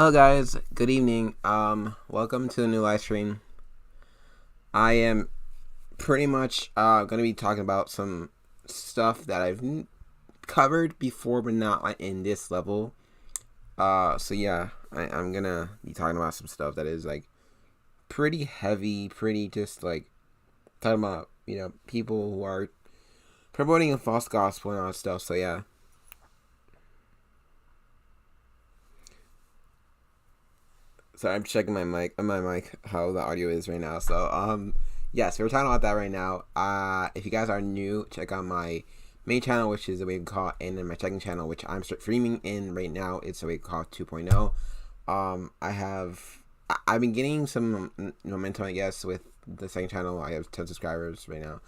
Hello guys, good evening. Welcome to the new live stream. I am pretty much gonna be talking about some stuff that I've covered before, but not like in this level. So yeah, I'm gonna be talking about some stuff that is like pretty heavy, pretty just like talking about people who are promoting a false gospel and all that stuff. So yeah. So I'm checking my mic, how the audio is right now. So yes, we're talking about that right now. If you guys are new, check out my main channel, which is the Wave Call, and then my second channel, which I'm streaming in right now. It's the Wave Call 2.0. I've been getting some momentum, I guess, with the second channel. I have 10 subscribers right now,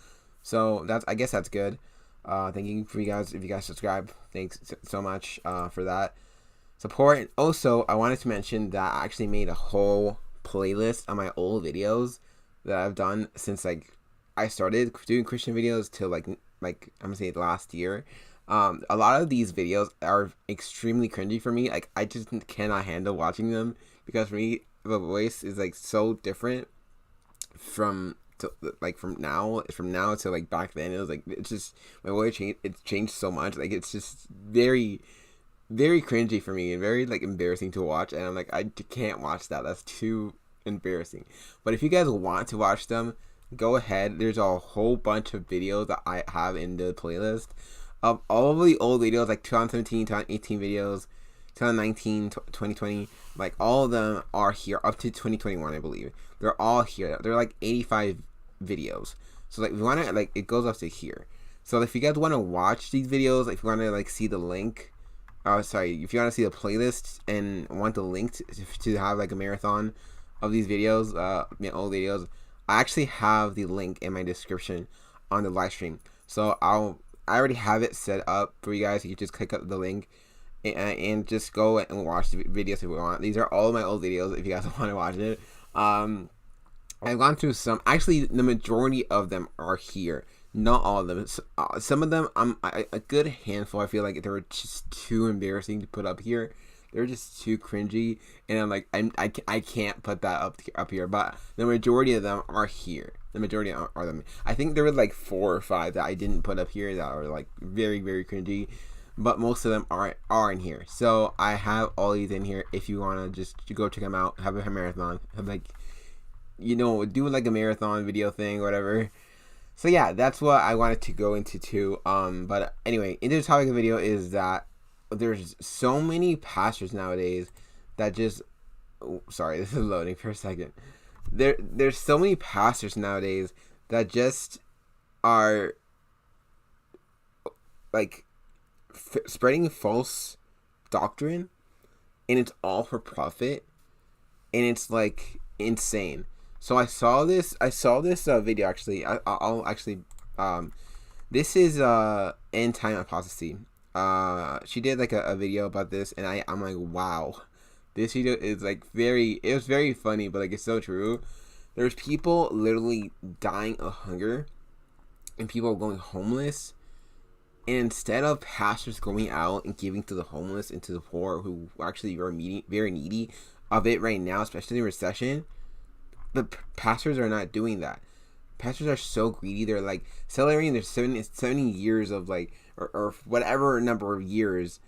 so I guess that's good. Thank you for you guys if you guys subscribe. Thanks so much for that support. And also, I wanted to mention that I actually made a whole playlist on my old videos that I've done since like I started doing Christian videos till like I'm gonna say last year. A lot of these videos are extremely cringy for me. Like I just cannot handle watching them because for me the voice is like so different from now to like back then. It was like it's just my voice changed. It's changed so much. Like it's just very cringy for me and very like embarrassing to watch, and I'm like I can't watch that. That's too embarrassing. But if you guys want to watch them, go ahead. There's a whole bunch of videos that I have in the playlist of all of the old videos, like 2017, 2018 videos, 2019, 2020. Like all of them are here up to 2021, I believe. They're all here. They're like 85 videos. So like if you want to, like it goes up to here. So if you guys want to watch these videos, if you want to like see the link, if you want to see the playlist and want the link to have like a marathon of these videos, old videos, I actually have the link in my description on the live stream. So I already have it set up for you guys. You can just click up the link and just go and watch the videos if you want. These are all my old videos if you guys want to watch it. I've gone through some. Actually, the majority of them are here. Not all of them. Some of them, a good handful. I feel like they were just too embarrassing to put up here. They're just too cringy, and I'm like, I can't put that up here. But the majority of them are here. The majority are them. I think there were like 4 or 5 that I didn't put up here that were like very cringy, but most of them are in here. So I have all these in here. If you wanna just go check them out, have a marathon, have like, do like a marathon video thing or whatever. So yeah, that's what I wanted to go into too. But anyway, into the topic of the video is that there's so many pastors nowadays that just sorry, this is loading for a second. There's so many pastors nowadays that just are like spreading false doctrine, and it's all for profit, and it's like insane. So I saw this video actually. I'll actually this is End Time Apostasy. She did like a video about this, and I'm like, wow, this video is like it was very funny, but like it's so true. There's people literally dying of hunger, and people going homeless, and instead of pastors going out and giving to the homeless and to the poor who actually are very needy of it right now, especially in recession, the pastors are not doing that. Pastors are so greedy. They're like celebrating their 70 years of like or whatever number of years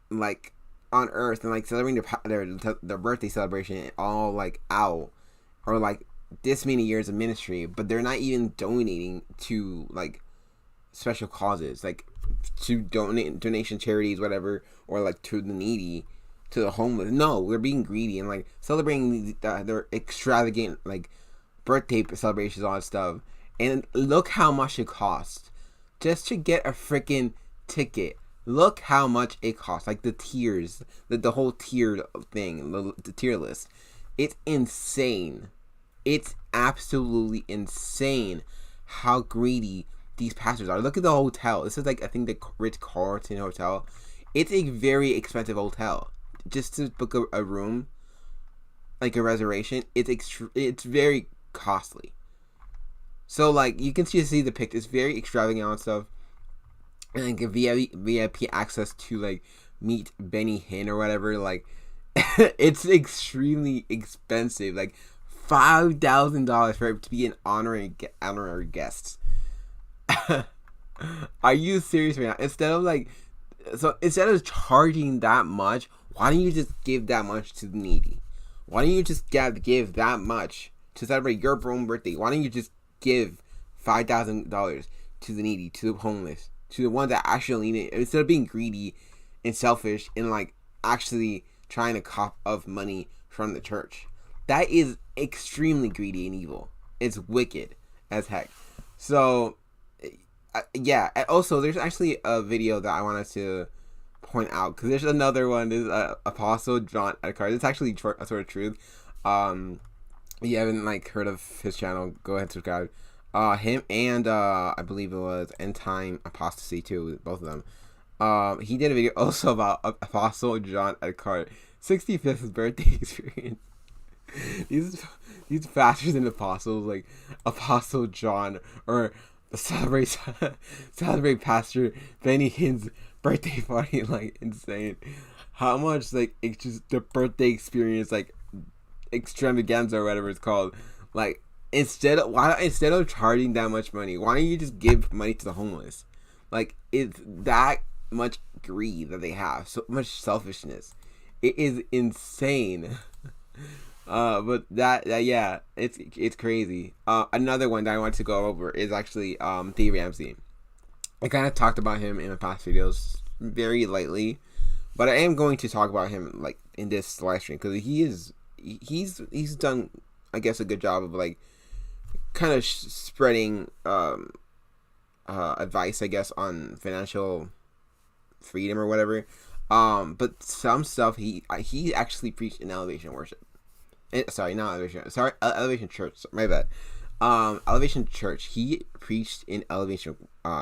like on earth, and like celebrating their birthday celebration all like out, or like this many years of ministry, but they're not even donating to like special causes, like to donation charities, whatever, or like to the needy, to the homeless. No, we're being greedy and like celebrating their extravagant like birthday celebrations, all that stuff. And look how much it costs just to get a freaking ticket. Look how much it costs. Like the tiers, the whole tier thing, the tier list. It's insane. It's absolutely insane how greedy these pastors are. Look at the hotel. This is like, I think, the Ritz-Carlton Hotel. It's a very expensive hotel. Just to book a room, like a reservation, it's very costly. So like you can see the picture. It's very extravagant and stuff, and like VIP access to like meet Benny Hinn or whatever. Like It's extremely expensive. Like $5,000 for it to be an honorary guest. Are you serious right now? Instead of charging that much, why don't you just give that much to the needy? Why don't you just give that much to celebrate your own birthday? Why don't you just give $5,000 to the needy, to the homeless, to the ones that actually need it, instead of being greedy and selfish and like actually trying to cop of money from the church? That is extremely greedy and evil. It's wicked as heck. So yeah, and also there's actually a video that I wanted to point out, because there's another one. There's Apostle John Eckhart. It's actually a sort of truth. If you haven't like heard of his channel, go ahead and subscribe. Him and I believe it was End Time Apostasy too, both of them. He did a video also about Apostle John Eckhart 65th birthday experience. these pastors and apostles like Apostle John or celebrate Pastor Benny Hinn's birthday party, like insane. How much like it's just the birthday experience, like extravaganza or whatever it's called. Like instead of charging that much money, why don't you just give money to the homeless? Like it's that much greed that they have, so much selfishness. It is insane. But that yeah, it's crazy. Another one that I want to go over is actually Dave Ramsey. I kind of talked about him in the past videos very lightly, but I am going to talk about him like in this live stream, because he's done, I guess, a good job of like kind of spreading advice, I guess, on financial freedom or whatever. But some stuff he actually preached in Elevation Worship. Elevation Church. My bad. Elevation Church. He preached in Elevation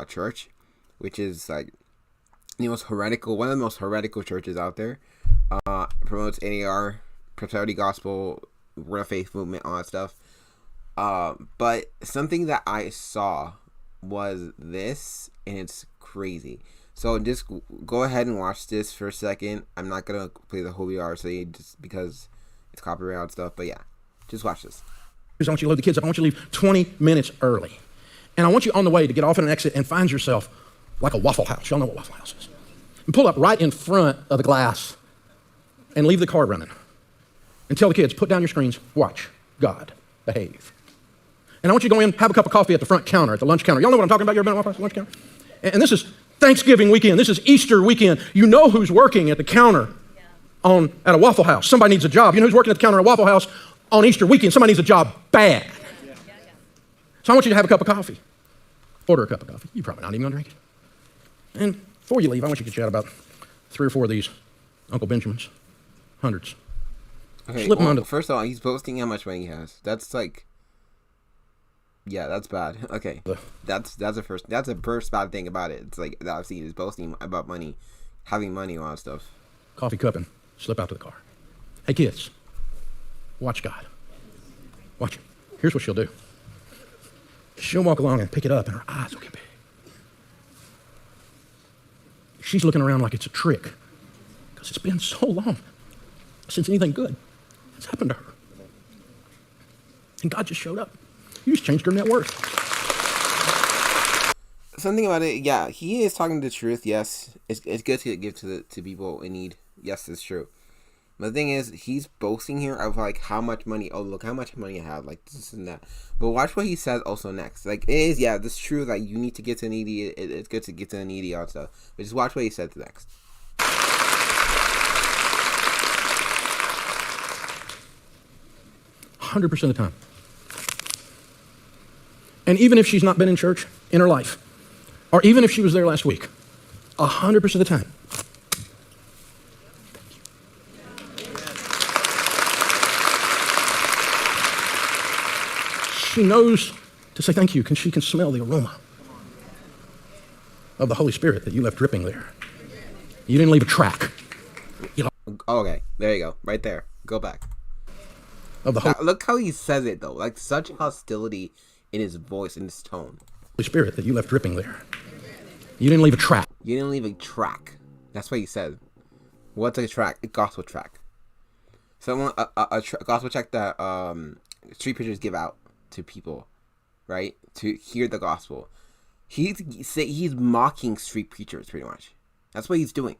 Church, which is like one of the most heretical churches out there. Promotes NAR, prosperity gospel, word of faith movement, all that stuff. But something that I saw was this, and it's crazy. So just go ahead and watch this for a second. I'm not gonna play the whole VRC just because it's copyright stuff, but yeah, just watch this. I want you to load the kids up. I want you to leave 20 minutes early. And I want you on the way to get off at an exit and find yourself like a Waffle House. Y'all know what Waffle House is. And pull up right in front of the glass and leave the car running. And tell the kids, put down your screens, watch God behave. And I want you to go in, have a cup of coffee at the front counter, at the lunch counter. Y'all know what I'm talking about? You ever been at Waffle House lunch counter? And this is Thanksgiving weekend. This is Easter weekend. You know who's working at the counter at a Waffle House. Somebody needs a job. You know who's working at the counter at a Waffle House on Easter weekend? Somebody needs a job bad. So I want you to have a cup of coffee. Order a cup of coffee. You're probably not even going to drink it. And before you leave, I want you to chat about 3 or 4 of these Uncle Benjamins. Hundreds. Okay, slip them under. First of all, he's boasting how much money he has. That's like, yeah, that's bad. Okay, that's the first bad thing about it. It's like that I've seen is boasting about money, having money, all that stuff. Coffee cup and slip out to the car. Hey kids, watch God. Watch him. Here's what she'll do. She'll walk along and pick it up, and her eyes will get big. She's looking around like it's a trick, because it's been so long since anything good has happened to her. And God just showed up. You just changed her net worth. Something about it, yeah, he is talking the truth. Yes, it's good to give to people in need. Yes, it's true. But the thing is, he's boasting here of like how much money. Oh, look how much money I have. Like this and that. But watch what he says also next. Like it is, yeah, this is true. Like you need to get to the needy. It's good to get to the needy, all that stuff. But just watch what he says next. 100% of the time. And even if she's not been in church in her life, or even if she was there last week, 100% of the time, she knows to say thank you, because she can smell the aroma of the Holy Spirit that you left dripping there. You didn't leave a track. Okay, there you go. Right there. Go back. Of the Look how he says it, though. Like, such hostility in his voice, in his tone. Holy Spirit that you left dripping there. You didn't leave a track. You didn't leave a track. That's what he said. What's a track? A gospel track. someone a gospel tract that street preachers give out to people, right, to hear the gospel. He's mocking street preachers pretty much. That's what he's doing.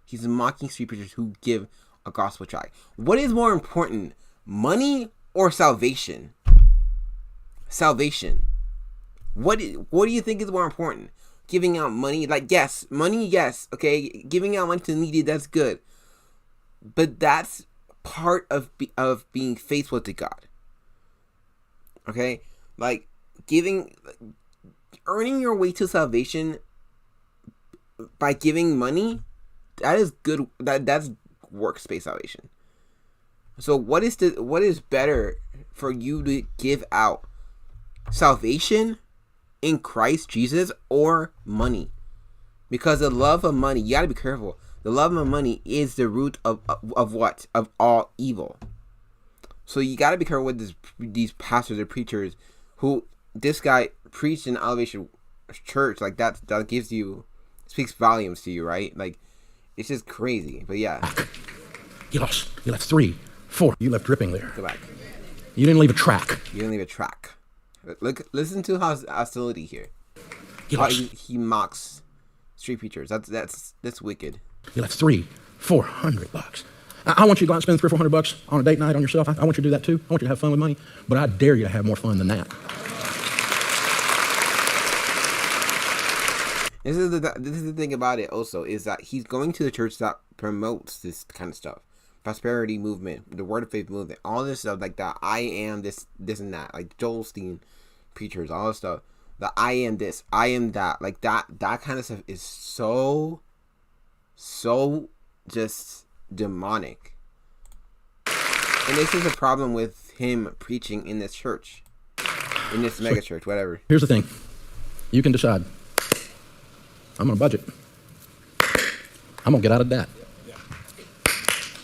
He's mocking street preachers who give a gospel tract. What is more important, money or salvation? Salvation. What do you think is more important? Giving out money, like, yes, money, yes, okay, giving out money to the needy, that's good, but that's part of being faithful to God. Okay, like earning your way to salvation by giving money, that is good. That's works-based salvation. So what is better for you to give out? Salvation in Christ Jesus or money? Because the love of money, you got to be careful. The love of money is the root of what? Of all evil. So you got to be careful with these pastors or preachers who, this guy preached in Elevation Church, like that speaks volumes to you, right? Like, it's just crazy. But yeah. You left 3, 4. You left dripping there. Go back. You didn't leave a track. Listen to hostility here. He mocks street preachers. That's wicked. You left $300-400. I want you to go out and spend $300-400 on a date night on yourself. I want you to do that too. I want you to have fun with money, but I dare you to have more fun than that. This is the thing about it. Also, is that he's going to the church that promotes this kind of stuff. Prosperity movement, the word of faith movement, all this stuff like that. I am this and that, like Joel Osteen preachers, all this stuff. The I am this, I am that, like that kind of stuff is so just demonic. And this is a problem with him preaching in this church, in this mega church, whatever. Here's the thing: you can decide. I'm gonna budget. I'm gonna get out of debt.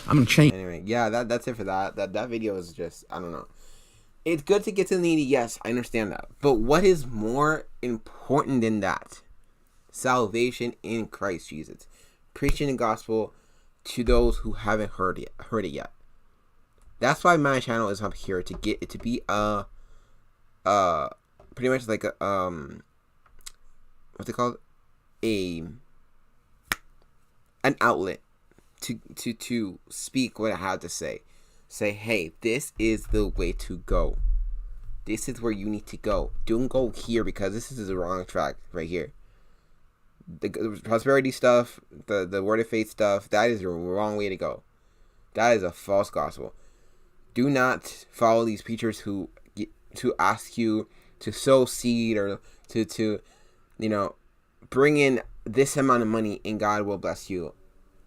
I'm gonna change. Anyway, yeah, that's it for that. That video is just, I don't know. It's good to get to the needy, yes, I understand that. But what is more important than that? Salvation in Christ Jesus. Preaching the gospel to those who haven't heard it yet. That's why my channel is up here, to get it to be pretty much like a what's it called? An outlet to speak what I have to say. Say, hey, this is the way to go. This is where you need to go. Don't go here, because this is the wrong track right here. The prosperity stuff, the word of faith stuff, that is the wrong way to go. That is a false gospel. Do not follow these preachers who ask you to sow seed or to bring in this amount of money and God will bless you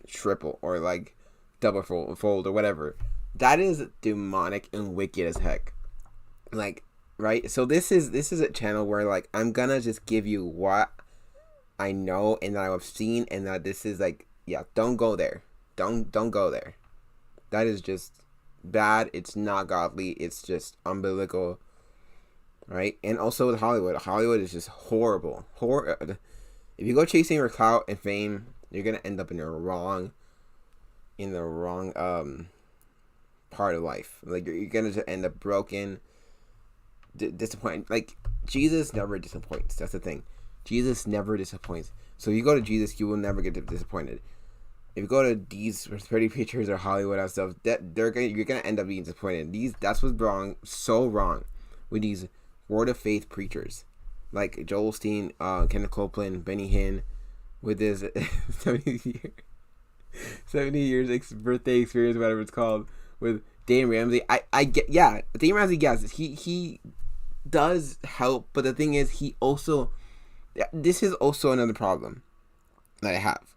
triple or like double fold or whatever. That is demonic and wicked as heck. Like, right? So this is a channel where, like, I'm gonna just give you what I know and that I've seen, and that this is like, yeah, don't go there. Don't go there. That is just bad. It's not godly. It's just unbiblical. Right? And also with Hollywood is just horrible. If you go chasing for clout and fame, you're gonna end up in the wrong part of life. Like, you're gonna just end up broken, disappointed. Like, Jesus never disappoints. That's the thing. Jesus never disappoints. So if you go to Jesus, you will never get disappointed. If you go to these prosperity preachers or Hollywood and stuff, you're gonna end up being disappointed. That's what's wrong, so wrong with these word of faith preachers, like Joel Osteen, Kenneth Copeland, Benny Hinn, with his 70 years birthday experience, whatever it's called, with Dave Ramsey. I get, yeah, Dave Ramsey, yes, he does help, but the thing is, this is also another problem that I have,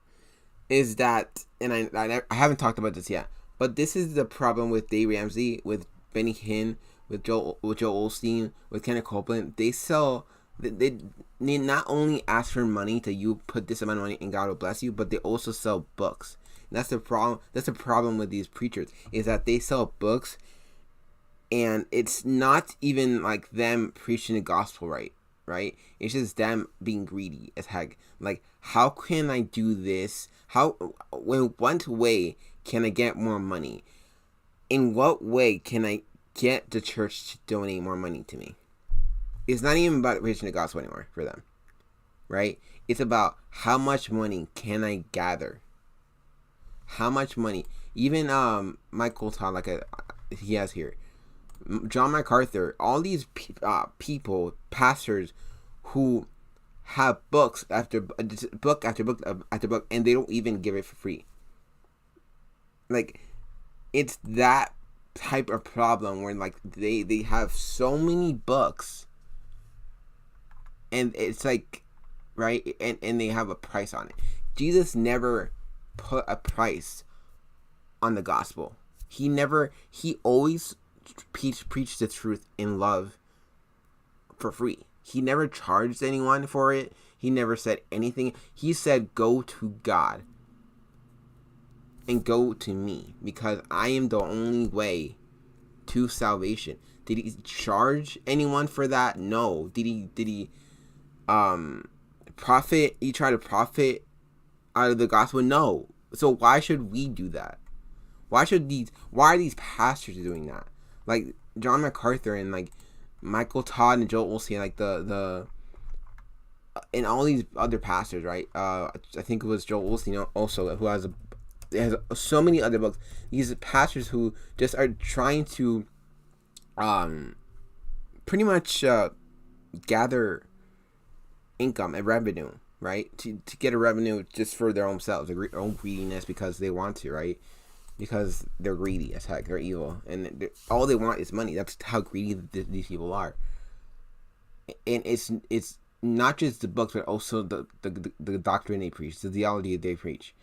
is that, and I haven't talked about this yet, but this is the problem with Dave Ramsey, with Benny Hinn, with Joel Osteen, with Kenneth Copeland. They not only ask for money to you put this amount of money and God will bless you, but they also sell books. And that's the problem. That's the problem with these preachers, is that they sell books, and it's not even like them preaching the gospel right? It's just them being greedy as heck. Like, how can I do this? What way can I get more money? in what way can I get the church to donate more money to me? It's not even about preaching the gospel anymore for them, right? It's about how much money can I gather? How much money? Even Michael Todd, he has here, John MacArthur, all these people, pastors, who have books after book after book after book, and they don't even give it for free. Like, it's that type of problem where like they have so many books, and it's like, right, and they have a price on it. Jesus never put a price on the gospel. He always preached the truth in love for free. He never charged anyone for it. He never said anything. He said, go to God and go to me, because I am the only way to salvation. Did he charge anyone for that? No. Did he profit? He tried to profit out of the gospel? No. So why should we do that? Why are these pastors doing that? Like John MacArthur and like Michael Todd and Joel Osteen, like the and all these other pastors, right? I think it was Joel Osteen also, who has so many other books. These pastors who just are trying to pretty much gather income and revenue, right? To get a revenue just for their own selves, their own greediness, because they want to, right? Because they're greedy as heck, they're evil, and all they want is money. That's how greedy these people are. And it's not just the books, but also the doctrine they preach, the theology they preach.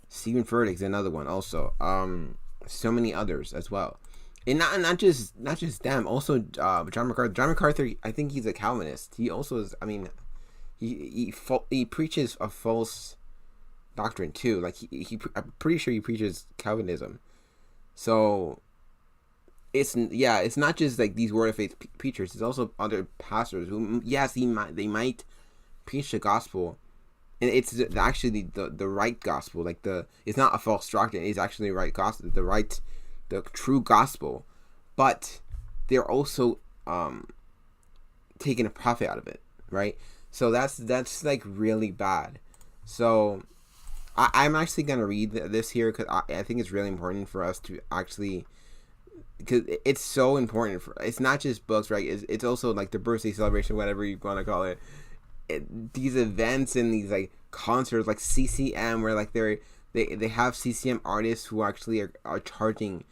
Stephen Furtick's another one also. So many others as well, and not just them. Also, John MacArthur. John MacArthur, I think he's a Calvinist. He also is. I mean, he preaches a false doctrine too. Like I'm pretty sure he preaches Calvinism. So it's not just like these word of faith preachers. It's also other pastors who, yes, they might preach the gospel, and it's actually the right gospel. Like it's not a false doctrine. It's actually the right gospel, the true gospel. But they're also taking a profit out of it, right? So that's like really bad. So I'm actually gonna read this here because I think it's really important for us to actually, because it's so important it's not just books, right? It's also like the birthday celebration, whatever you want to call it. These events and these like concerts, like CCM, where like they have CCM artists who actually are charging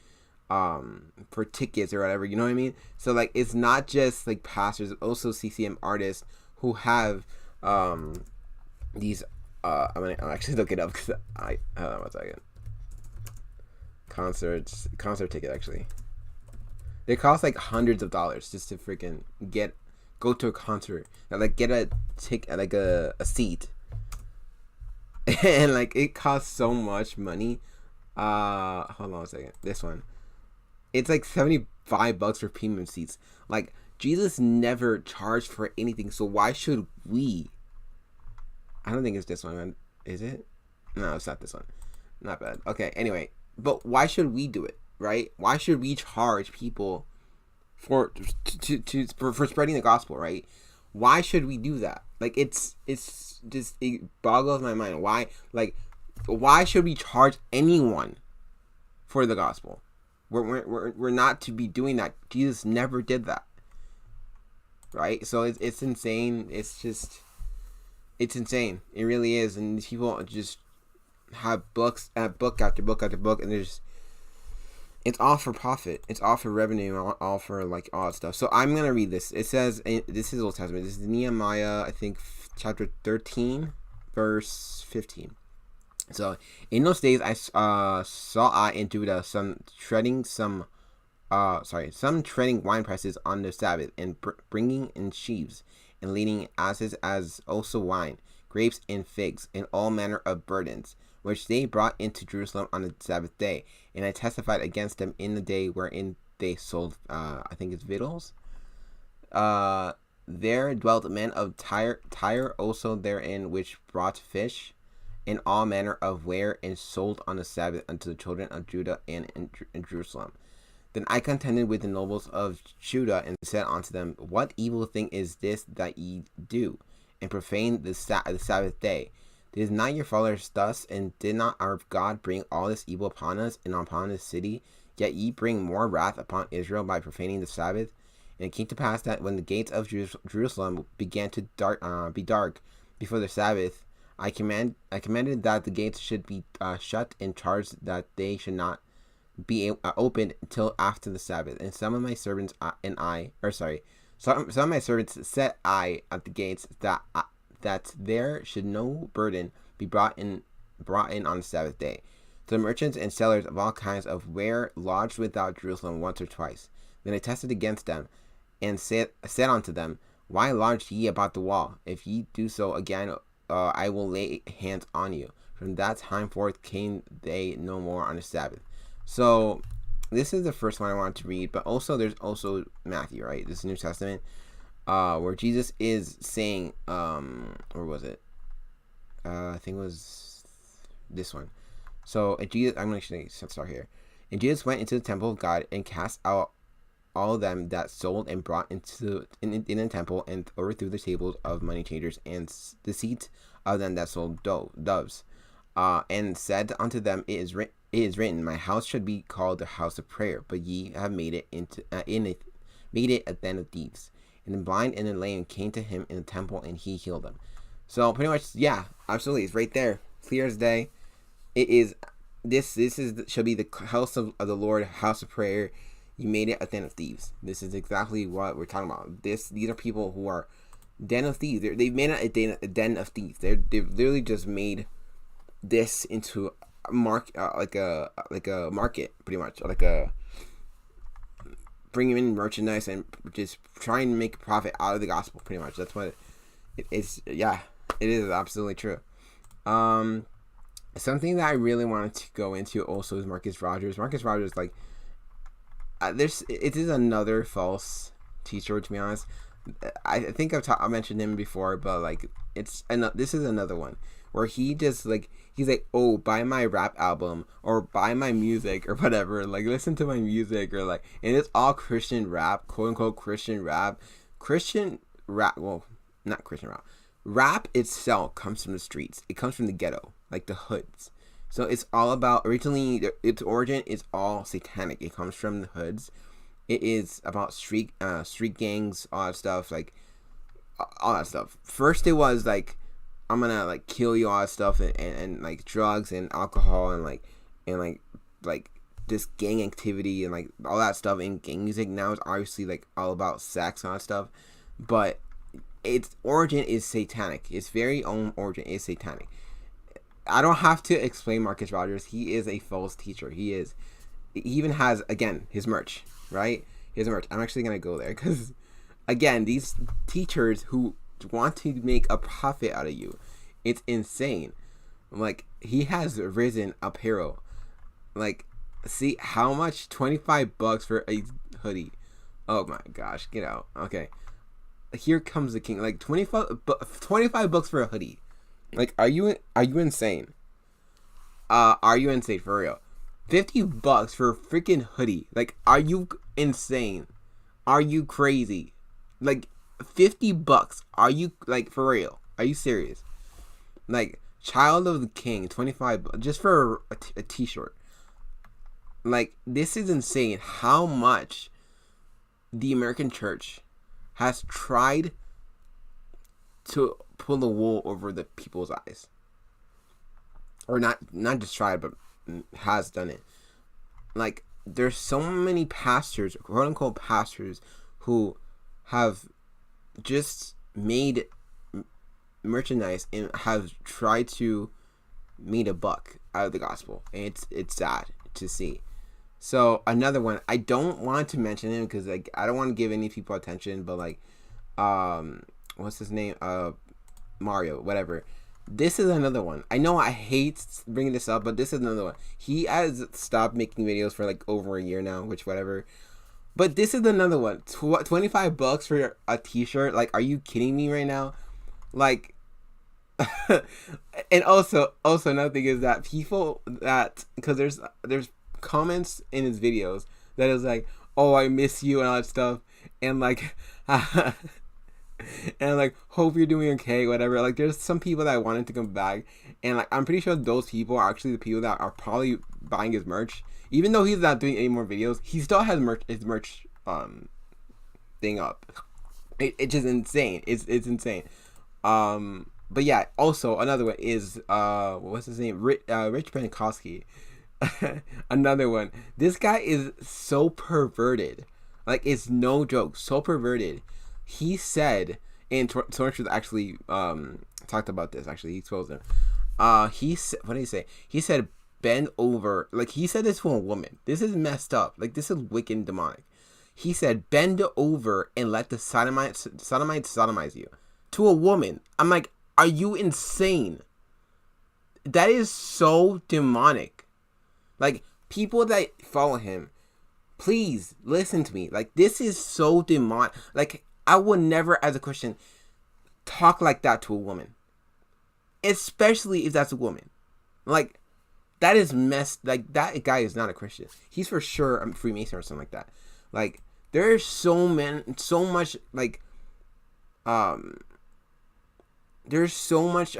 for tickets or whatever, you know what I mean? So like it's not just like pastors, also CCM artists who have these I'm actually look it up because I hold on 1 second. Concert ticket, actually. They cost like hundreds of dollars just to freaking go to a concert. Like get a ticket, like a seat. And like it costs so much money. Hold on 1 second. This one. It's like $75 for premium seats. Like Jesus never charged for anything, so why should we? I don't think it's this one, man. Is it? No, it's not this one. Not bad. Okay, anyway. But why should we do it, right? Why should we charge people for spreading the gospel, right? Why should we do that? Like, it's just, it boggles my mind. Why should we charge anyone for the gospel? We're not to be doing that. Jesus never did that, right? So it's insane. It's insane. It really is. And these people just have book after book after book, and it's all for profit. It's all for revenue, all for like all that stuff. So I'm gonna read this. It says, this is Old Testament. This is Nehemiah, I think, chapter 13, verse 15. So in those days, I saw in Judah some treading wine presses on the Sabbath, and bringing in sheaves, and leading asses, as also wine, grapes, and figs, and all manner of burdens, which they brought into Jerusalem on the Sabbath day. And I testified against them in the day wherein they sold, I think it's victuals. There dwelt men of Tyre also therein, which brought fish, and all manner of ware, and sold on the Sabbath unto the children of Judah and in Jerusalem. Then I contended with the nobles of Judah and said unto them, What evil thing is this that ye do, and profane the Sabbath day? Did not your fathers thus, and did not our God bring all this evil upon us and upon this city? Yet ye bring more wrath upon Israel by profaning the Sabbath. And it came to pass that when the gates of Jerusalem began to be dark before the Sabbath, I commanded that the gates should be shut, and charged that they should not be opened until after the Sabbath. And some of my servants some of my servants set I at the gates that there should no burden be brought in on the Sabbath day. The merchants and sellers of all kinds of ware lodged without Jerusalem once or twice. Then I tested against them, and said unto them, Why lodge ye about the wall? If ye do so again, I will lay hands on you. From that time forth came they no more on the Sabbath. So this is the first one I wanted to read, but also there's also Matthew, right? This is New Testament, where Jesus is saying, or was it? I think it was this one. So Jesus, I'm actually going to start here. And Jesus went into the temple of God and cast out all them that sold and brought in the temple, and overthrew the tables of money changers and the seats of them that sold doves, and said unto them, It is written, My house should be called the house of prayer, but ye have made it a den of thieves. And the blind and the lame came to him in the temple, and he healed them. So pretty much, yeah, absolutely, it's right there, clear as day. It is shall be the house of the Lord, house of prayer. You made it a den of thieves. This is exactly what we're talking about. These are people who are den of thieves. They've made it a den of thieves. They've literally just made this into a like a market, pretty much, like a bringing in merchandise and just trying to make a profit out of the gospel. Pretty much, that's what it is. Yeah, it is absolutely true. Something that I really wanted to go into also is Marcus Rogers. Marcus Rogers, like, it is another false teacher, to be honest. I think I mentioned him before, but like this is another one where he's like, oh, buy my rap album or buy my music or whatever, like listen to my music, or like, and it's all Christian rap, quote unquote Christian rap. Well, not Christian rap. Rap itself comes from the streets. It comes from the ghetto, like the hoods. So it's all about, originally, its origin is all satanic. It comes from the hoods. It is about street gangs, all that stuff, like all that stuff. First, it was like, I'm gonna like kill you, all that stuff, and like drugs and alcohol and like this gang activity and like all that stuff in gang music. Now it's obviously like all about sex and all that stuff, but its origin is satanic. Its very own origin is satanic. I don't have to explain Marcus Rogers. He is a false teacher. He even has, again, his merch, right? His merch. I'm actually going to go there because, again, these teachers who want to make a profit out of you, it's insane. Like, he has Risen apparel. Like, see how much? $25 for a hoodie. Oh my gosh, get out. Okay. Here comes the king. Like, $25 for a hoodie. Like, are you insane? Are you insane for real? $50 for a freaking hoodie. Like, are you insane? Are you crazy? Like, $50. Are you, like, for real? Are you serious? Like, Child of the King, $25 just for a t-shirt. Like, this is insane how much the American church has tried to pull the wool over the people's eyes, or not just tried, but has done it. Like, there's so many pastors, quote unquote pastors, who have just made merchandise and have tried to make a buck out of the gospel, and it's sad to see. So another one, I don't want to mention him because like I don't want to give any people attention, but like what's his name, Mario, whatever. This is another one. I know I hate bringing this up, but this is another one. He has stopped making videos for like over a year now, which whatever. But this is another one. $25 for a t-shirt. Like, are you kidding me right now? Like, and also another thing is that people that, because there's comments in his videos that is like, oh, I miss you and all that stuff, and like, and like, hope you're doing okay, whatever. Like, there's some people that wanted to come back, and like, I'm pretty sure those people are actually the people that are probably buying his merch. Even though he's not doing any more videos, he still has his merch thing up. It's just insane. It's insane. But yeah, also another one is what's his name? Rich Pankowski. Another one. This guy is so perverted. Like, it's no joke. So perverted. He said, and Torch actually talked about this. Actually, he exposed him. He said, what did he say? He said, bend over. Like, he said this to a woman. This is messed up. Like, this is wicked and demonic. He said, bend over and let the sodomites sodomize you. To a woman. I'm like, are you insane? That is so demonic. Like, people that follow him, please listen to me. Like, this is so demonic. Like, I would never, as a Christian, talk like that to a woman. Especially if that's a woman. Like, that is messed. Like, that guy is not a Christian. He's for sure a Freemason or something like that. Like, there's so much, like, there's so much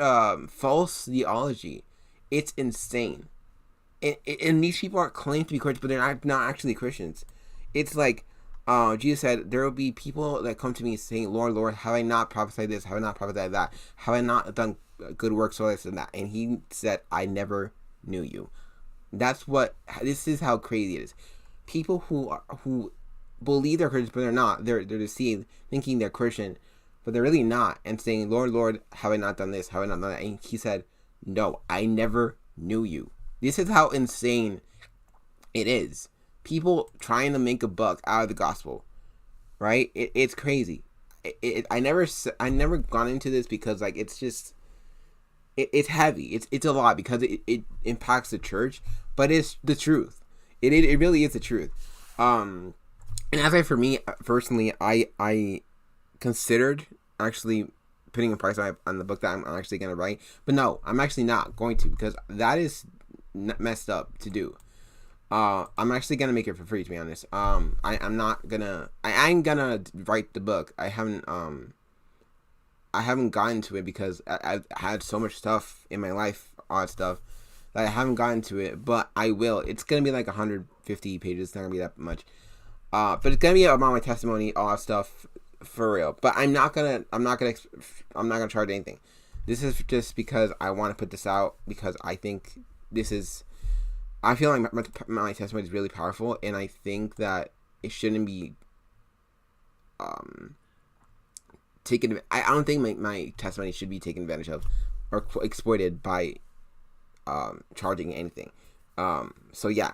false theology. It's insane. And these people are claimed to be Christians, but they're not actually Christians. It's like, Jesus said, there will be people that come to me saying, Lord, Lord, have I not prophesied this? Have I not prophesied that? Have I not done good works, or this and that? And he said, I never knew you. This is how crazy it is. People who believe they're Christians, but they're not. They're deceived, thinking they're Christian, but they're really not, and saying, Lord, Lord, have I not done this? Have I not done that? And he said, no, I never knew you. This is how insane it is. People trying to make a buck out of the gospel, right? It's crazy. I never gone into this because, like, it's just, it's heavy. It's a lot because it impacts the church, but it's the truth. It really is the truth. And for me personally, I considered actually putting a price on the book that I'm actually going to write, but no, I'm actually not going to, because that is messed up to do. I'm actually going to make it for free, to be honest. I'm gonna write the book. I haven't gotten to it because I've had so much stuff in my life, odd stuff, that I haven't gotten to it, but I will. It's going to be like 150 pages. It's not going to be that much. But it's going to be about my testimony, all that stuff, for real. But I'm not gonna charge anything. This is just because I want to put this out, because I think I feel like my testimony is really powerful, and I think that it shouldn't be taken. I don't think my testimony should be taken advantage of or exploited by charging anything. So yeah,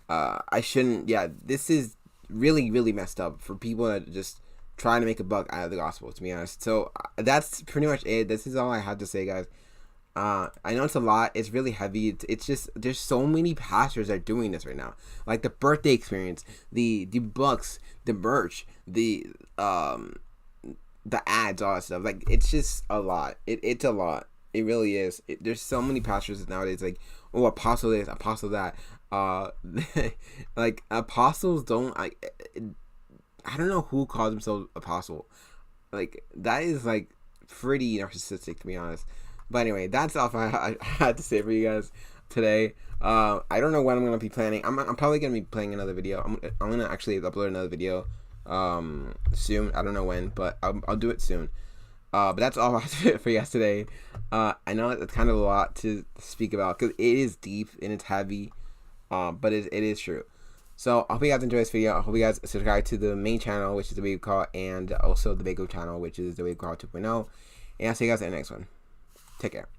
I shouldn't. Yeah, this is really, really messed up for people that just trying to make a buck out of the gospel, to be honest. So that's pretty much it. This is all I have to say, guys. I know it's a lot. It's really heavy. It's just, there's so many pastors that are doing this right now. Like the birthday experience, the books, the merch, the ads, all that stuff. Like, it's just a lot. It's a lot. It really is. There's so many pastors nowadays. Like, oh, apostle this, apostle that. Like, apostles don't. I don't know who calls themselves apostle. Like, that is like pretty narcissistic, to be honest. But anyway, that's all I had to say for you guys today. I don't know when I'm gonna be planning. I'm probably gonna be playing another video. I'm gonna actually upload another video soon. I don't know when, but I'll do it soon. But that's all I have to do for you guys today. I know it's kind of a lot to speak about because it is deep and it's heavy, but it is true. So I hope you guys enjoy this video. I hope you guys subscribe to the main channel, which is the Wave Call, and also the Big O channel, which is the Wave Call 2.0. And I'll see you guys in the next one. Take care.